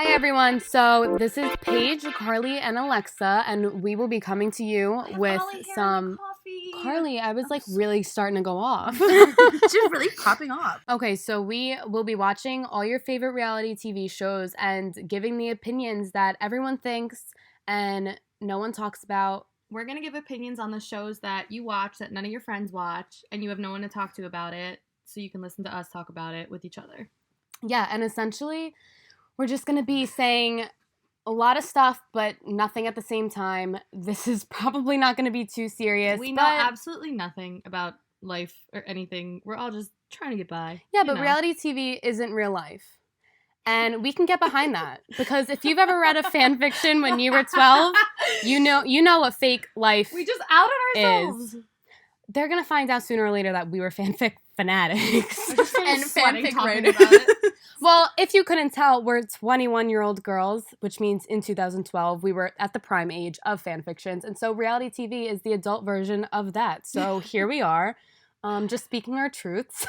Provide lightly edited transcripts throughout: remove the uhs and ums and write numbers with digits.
Hi everyone, so this is Paige, Carly, and Alexa, and we will be coming to you with some... Carly, I was really starting to go off. She's really popping off. Okay, so we will be watching all your favorite reality TV shows and giving the opinions that everyone thinks and no one talks about. We're going to give opinions on the shows that you watch that none of your friends watch and you have no one to talk to about it, so you can listen to us talk about it with each other. Yeah, and essentially, we're just going to be saying a lot of stuff, but nothing at the same time. This is probably not going to be too serious. We know absolutely nothing about life or anything. We're all just trying to get by. Yeah, but reality TV isn't real life. And we can get behind that. Because if you've ever read a fan fiction when you were 12, you know what fake life We just outed ourselves. is. They're going to find out sooner or later that we were fanfic fanatics. And fanfic talking writers. about it. Well, if you couldn't tell, we're 21-year-old girls, which means in 2012, we were at the prime age of fan fictions. And so reality TV is the adult version of that. So here we are, just speaking our truths.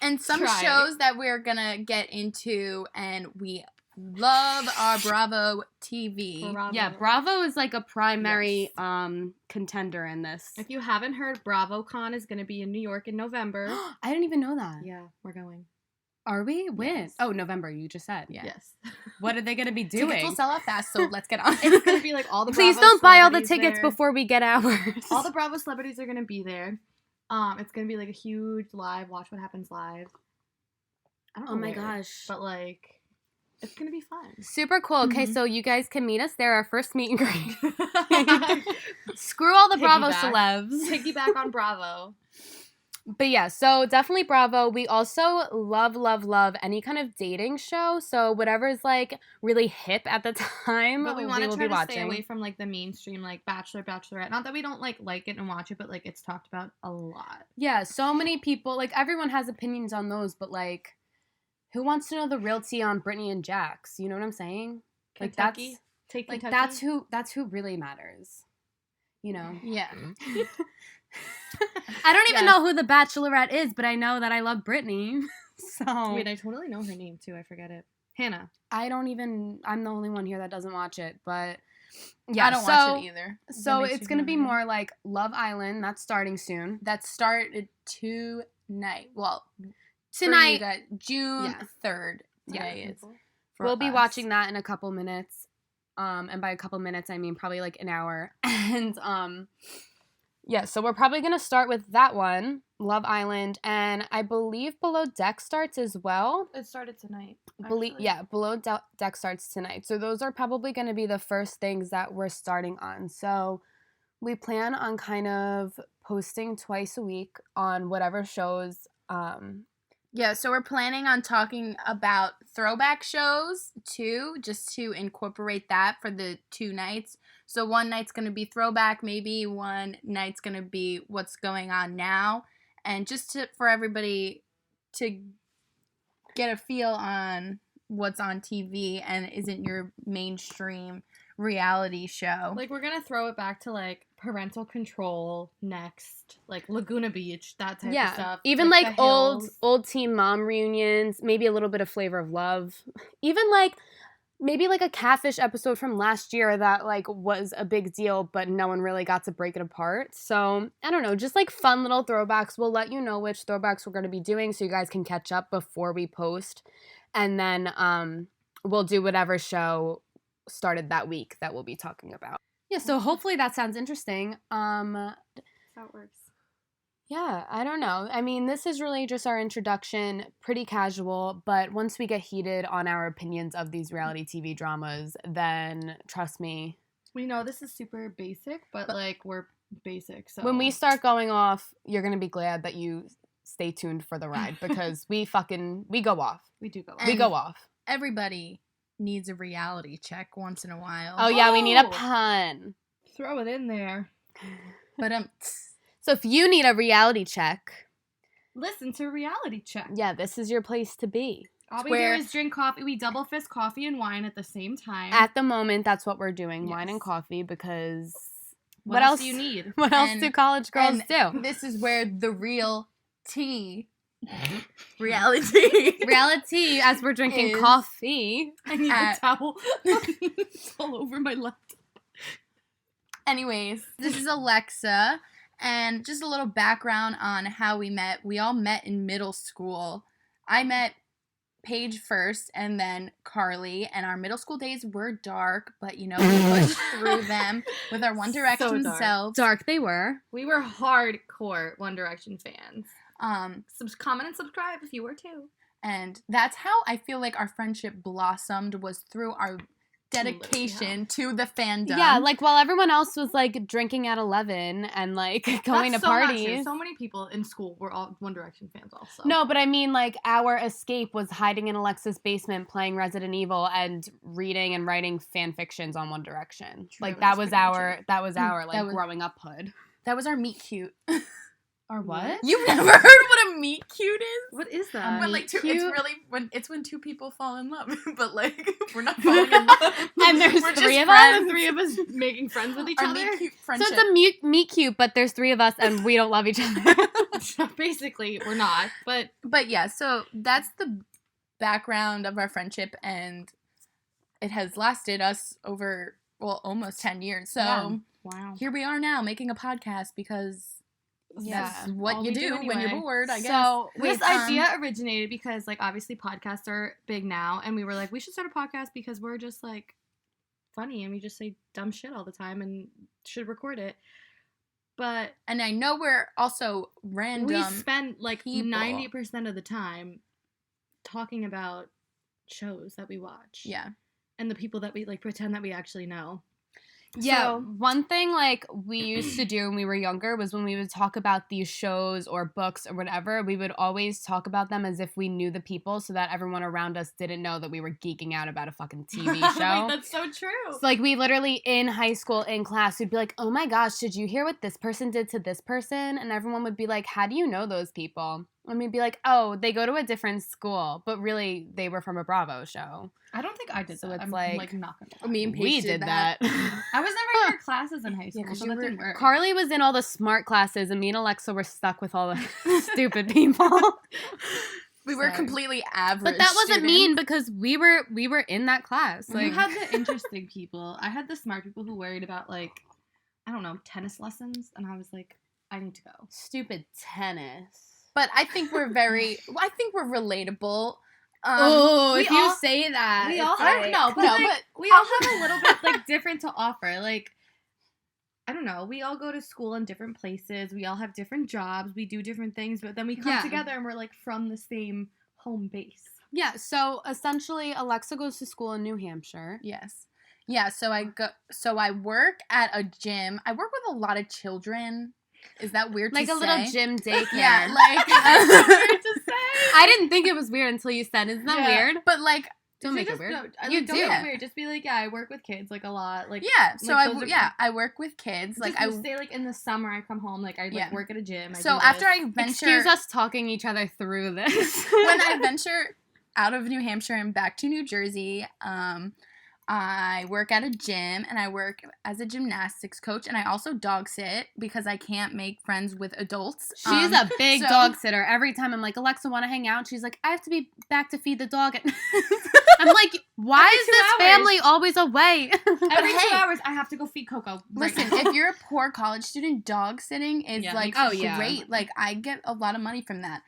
And some shows that we're going to get into, and we love our Bravo TV. Bravo. Yeah, Bravo is like a primary contender in this. If you haven't heard, BravoCon is going to be in New York in November. I didn't even know that. Yeah, we're going. Are we? When? Yes. Oh, November, you just said. Yeah. Yes. What are they going to be doing? Tickets will sell out fast, so let's get on. It's going to be like all the Please Bravo don't buy all the celebrities tickets there. before we get ours. All the Bravo celebrities are going to be there. It's going to be like a huge live Watch What Happens live. I don't know Oh my where, gosh. But like, it's going to be fun. Super cool. Okay, Mhm. so you guys can meet us there, our first meet and greet. Screw all the Bravo Piggyback. celebs. Piggyback on Bravo. But yeah, so definitely Bravo. We also love any kind of dating show. So whatever's like really hip at the time, But we want to will try be to watching. stay away from like the mainstream like Bachelor, Bachelorette. Not that we don't like it and watch it, but like it's talked about a lot. Yeah, so many people, like everyone has opinions on those, but like who wants to know the real tea on Brittany and Jax? You know what I'm saying? Like Kentucky. Take like Kentucky. that's who really matters. You know. Yeah. I don't even know who the Bachelorette is, but I know that I love Brittany. So Wait, I totally know her name too. I forget it. Hannah. I'm the only one here that doesn't watch it, but yeah, I don't watch it either. So makes it's you going to be mad. more like Love Island. That's starting soon. That started tonight. Well, Tonight, for you guys, June Yeah. 3rd Yeah. today is. for we'll be us. watching that in a couple minutes. And by a couple minutes, I mean probably like an hour. And yeah, so we're probably going to start with that one, Love Island. And I believe Below Deck starts as well. It started tonight. Below Deck starts tonight. So those are probably going to be the first things that we're starting on. So we plan on kind of posting twice a week on whatever shows. Yeah, so we're planning on talking about throwback shows too, just to incorporate that for the 2 nights. So one night's going to be throwback, maybe one night's going to be what's going on now, and just for everybody to get a feel on what's on TV and isn't your mainstream reality show. Like we're gonna throw it back to like Parental Control next, like Laguna Beach, that type of stuff. Even like like The old Hills. Teen Mom reunions, maybe a little bit of Flavor of Love. Even like maybe like a Catfish episode from last year that like was a big deal, but no one really got to break it apart. So I don't know, just like fun little throwbacks. We'll let you know which throwbacks we're going to be doing so you guys can catch up before we post. And then we'll do whatever show started that week that we'll be talking about. Yeah, so hopefully that sounds interesting. That's how it works. Yeah, I don't know. I mean, this is really just our introduction, pretty casual, but once we get heated on our opinions of these reality TV dramas, then trust me, We know this is super basic, but like we're basic. So when we start going off, you're going to be glad that you stay tuned for the ride because we go off. we do go. And- We go off. Everybody needs a reality check once in a while. Oh, yeah, we need a Oh. pun. Throw it in there. But So if you need a reality check, Listen to Reality Check. yeah, this is your place to be. All we Where- do is drink coffee. We double fist coffee and wine at the same time. At the moment, that's what we're doing, wine and Yes. coffee, because what else do you need? What else And- do college girls and do? this is where the real tea Reality as we're drinking Is- coffee. I need At- a towel. It's all over my laptop. Anyways, this is Alexa, and just a little background on how we met. We all met in middle school. I met Paige first, and then Carly, and our middle school days were dark, but we pushed through them with our One Direction dark. selves. Dark they were. We were hardcore One Direction fans. Um, Comment and subscribe if you were too. and that's how I feel like our friendship blossomed, was through our dedication to the fandom. Yeah, like while everyone else was like drinking at 11 and like going That's to so not true. parties. So many people in school were all One Direction fans also. No, but I mean like our escape was hiding in Alexa's basement playing Resident Evil and reading and writing fan fictions on One Direction. True, Like that's that was pretty our true. like That was- growing up hood. that was our meet cute. Or what? You've never heard what a meet cute is? What is that? But like, it's cute? really when two people fall in love. But like, we're not falling in love. And there's We're three just of us? friends. the three of us making friends with each Our other. meet cute So friendship. it's a meet cute, but there's three of us and we don't love each other. Basically, we're not. But But yeah, so that's the background of our friendship, and it has lasted us over almost 10 years. So Yeah. wow. here we are now making a podcast because Yeah. that's what All you we do do when you're anyway. bored, I guess. So This wait, idea originated because, like, obviously podcasts are big now, and we were like, we should start a podcast because we're just, like, funny, and we just say dumb shit all the time and should record it. But And I know we're also random. we spend, like, people. 90% of the time talking about shows that we watch. Yeah. And the people that we, like, pretend that we actually know. Yeah, So- one thing like we used to do when we were younger was when we would talk about these shows or books or whatever, we would always talk about them as if we knew the people so that everyone around us didn't know that we were geeking out about a fucking TV show. Wait, that's so true. So, like we literally in high school in class would be like, "Oh my gosh, did you hear what this person did to this person?" And everyone would be like, "How do you know those people?" And we'd be like, "Oh, they go to a different school," but really they were from a Bravo show. I don't think I did So that. it's I'm, like- not gonna lie. Me and Paige We did that. I was never in your classes in high school, 'cause so you that were- didn't work. Carly was in all the smart classes, and me and Alexa were stuck with all the stupid people. We were Sorry. completely average. But that wasn't students. mean because we were in that class. You Like had the interesting people. I had the smart people who worried about, like, I don't know, tennis lessons, and I was like, I need to go. stupid tennis. But I think we're relatable. Oh, we if you all- say that, we it's all have like- no, but No, like, but we all have a little bit like different to offer. Like, I don't know, we all go to school in different places. We all have different jobs. We do different things, but then we come Yeah. together and we're like from the same home base. Yeah. So essentially, Alexa goes to school in New Hampshire. Yes. Yeah, so I work at a gym. I work with a lot of children. Is that weird Like to a say? little gym daycare. Yeah, like Weird to say. I didn't think it was weird until you said, "Isn't that Yeah. weird?" but like Don't make it Just- weird. no, You don't do. make it weird. Just be like, yeah, I work with kids like a lot. Like, yeah, so like, those are- I work with kids. Like I say like in the summer I come home, like I like Yeah. work at a gym. so after I venture Excuse us talking each other through this. when I venture out of New Hampshire and back to New Jersey, I work at a gym and I work as a gymnastics coach, and I also dog sit because I can't make friends with adults. She's a big so- dog sitter. Every time I'm like, "Alexa, want to hang out?" She's like, "I have to be back to feed the dog." I'm like, "Why Every is 2 this hours. family always away?" every hey. 2 hours I have to go feed Coco. Right Listen, now. if you're a poor college student, dog sitting is Yeah, like oh, yeah. great. Like I get a lot of money from that,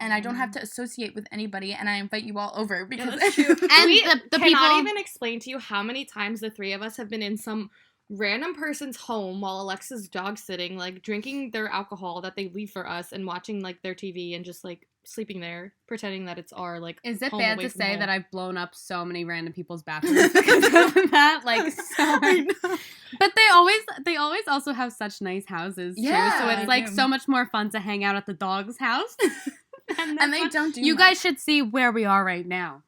and I don't have to associate with anybody. And I invite you all over because Yeah, that's true. And we the cannot people- even explain to you how many times the three of us have been in some random person's home while Alexa's dog sitting, like drinking their alcohol that they leave for us and watching like their TV and just like sleeping there, pretending that it's our like. Is it home bad away to from say home. that I've blown up so many random people's bathrooms because of that? Like, so but they always also have such nice houses too. Yeah, So they it's like do. so much more fun to hang out at the dog's house. and they don't do. You much. guys should see where we are right now.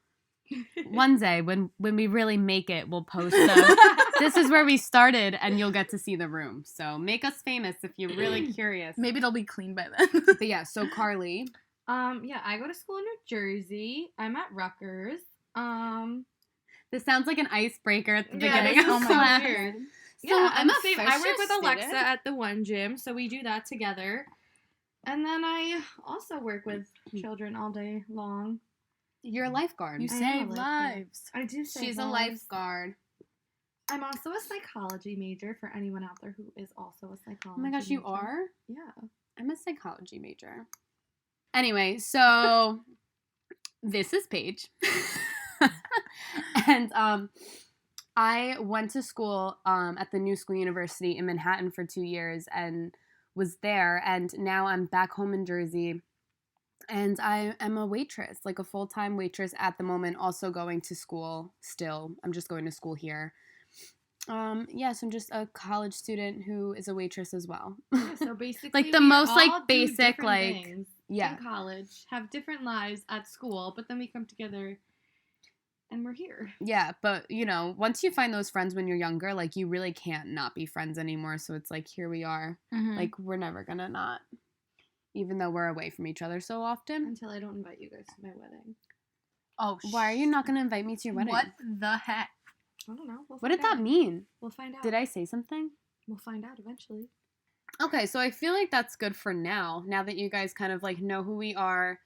One day when we really make it, we'll post them. This is where we started, and you'll get to see the room. So make us famous if you're really curious. Maybe it'll be clean by then. But yeah, so Carly. Yeah, I go to school in New Jersey. I'm at Rutgers. This sounds like an icebreaker at the Yeah, beginning this of oh my class. weird. So Yeah, I'm a I work first with year Alexa student. at the one gym, so we do that together. And then I also work with children all day long. You're a lifeguard. You I am save a lifeguard. lives. I do say She's a lifeguard. I'm also a psychology major for anyone out there who is also a psychology Oh my gosh, you major. are? Yeah. I'm a psychology major. Anyway, so this is Paige. And I went to school at the New School University in Manhattan for 2 years and was there. And now I'm back home in Jersey. And I am a waitress, like a full-time waitress at the moment, also going to school still. I'm just going to school here. Yes, I'm just a college student who is a waitress as well. Yeah, so basically, Like the we most, like, all do basic, different like, things yeah. in college, have different lives at school, but then we come together and we're here. Yeah, but, you know, once you find those friends when you're younger, like, you really can't not be friends anymore. So it's like, here we are. Mhm. Like, we're never gonna not, even though we're away from each other so often. Until I don't invite you guys to my wedding. Oh, Why are you not gonna invite me to your wedding? What the heck? I don't know. We'll What find did that out. mean? We'll find out. Did I say something? We'll find out eventually. Okay, so I feel like that's good for now. Now that you guys kind of like know who we are,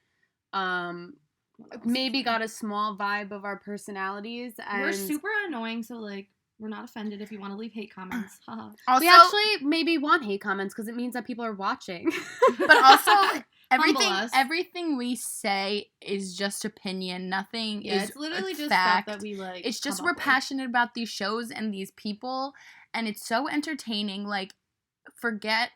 What else? maybe got a small vibe of our personalities, and We're super annoying, so like we're not offended if you want to leave hate comments. Haha. Also, we actually maybe want hate comments because it means that people are watching. but also us. everything we say is just opinion. Nothing Yeah, is it's literally a just fact. stuff that we like. It's just come we're up with. passionate about these shows and these people, and it's so entertaining. Like, forget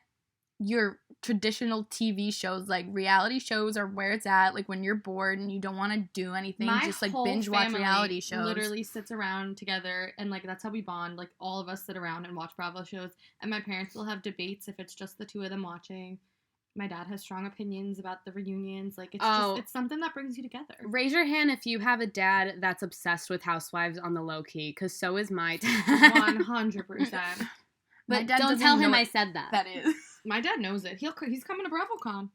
your traditional TV shows. Like, reality shows are where it's at. Like, when you're bored and you don't want to do anything, My just like whole binge watch family reality shows. Literally sits around together, and like that's how we bond. Like all of us sit around and watch Bravo shows, and my parents will have debates if it's just the two of them watching. My dad has strong opinions about the reunions. Like it's Oh. just it's something that brings you together. Raise your hand if you have a dad that's obsessed with Housewives on the low key, because so is my dad. 100%. My But dad don't doesn't tell know him what I said that. that is. My dad knows it. He's coming to BravoCon.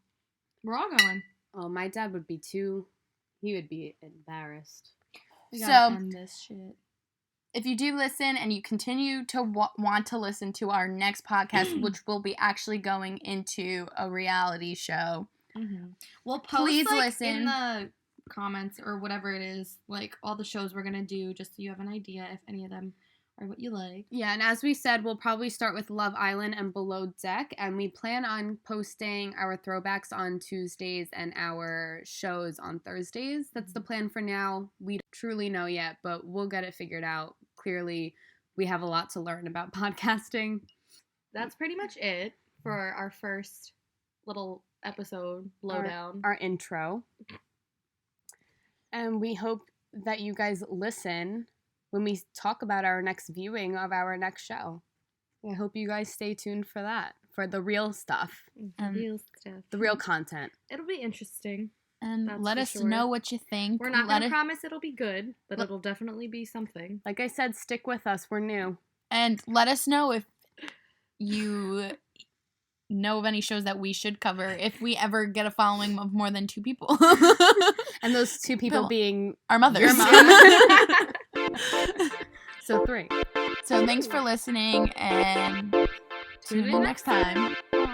We're all going. Oh, my dad would be too. He would be embarrassed. We So- gotta end this shit. If you do listen and you continue to want to listen to our next podcast, which will be actually going into a reality show, We'll post Please like, listen. in the comments or whatever it is, like all the shows we're gonna do, just so you have an idea if any of them are what you like. Yeah, and as we said, we'll probably start with Love Island and Below Deck, and we plan on posting our throwbacks on Tuesdays and our shows on Thursdays. That's the plan for now. We don't truly know yet, but we'll get it figured out. Clearly, we have a lot to learn about podcasting. That's pretty much it for our first little episode blowdown. Our intro. And we hope that you guys listen when we talk about our next viewing of our next show. I hope you guys stay tuned for that, for the real stuff, Real stuff. the real content. It'll be interesting. and That's let for us sure. know what you think. We're not Let gonna it- promise it'll be good, but Let- it'll definitely be something. Like I said, stick with us. We're new. And let us know if you know of any shows that we should cover if we ever get a following of more than 2 people. And those 2 people Bill. being Our mothers. your mom. So 3. So thanks for listening and tune in next time. Bye.